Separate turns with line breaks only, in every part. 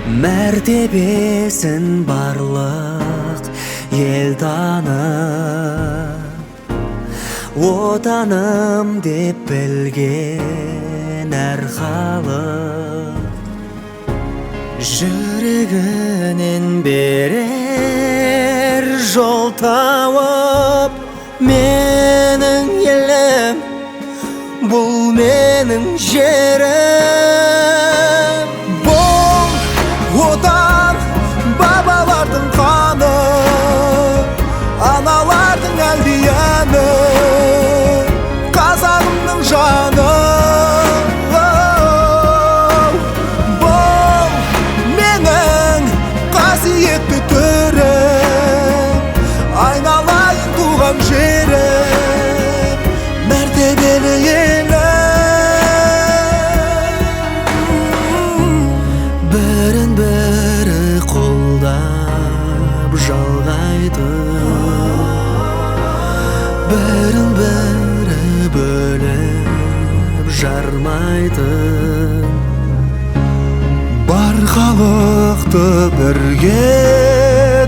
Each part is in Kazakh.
мәртебесін барлық ел танып, отаным деп білген әр халық жүрегінен берер жол тауып, менің елім, бұл менің жерім. Бұл отан бабалардың қаны, аналардың әлдияны, қазағымның жаны. Бұл менің қасиетті төрім, айналайын туған жерім, мәртебелі елім. Бірін-бірі қолдап жалғайтын, бірін-бірі бөліп жармайтын, бар халықты бірге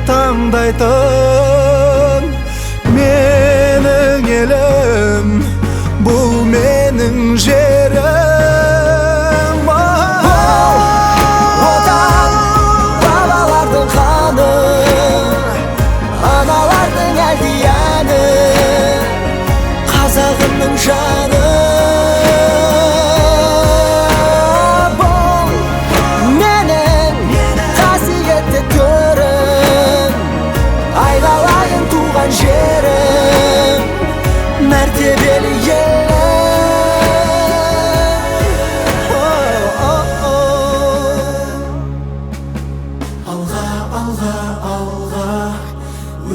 таңдайтын менің елім, бұл менің жерім. Отан бабалардың қаны, аналардың әлдияны, қазағымның жаны. Бұл менің қасиетті төрім, айналайын туған жерім, мәртебелі елім. Алға, алға, алға,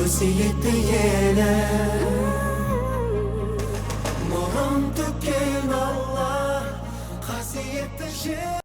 өсиетті елім, нұрын төккен Алла, қасиетті жер.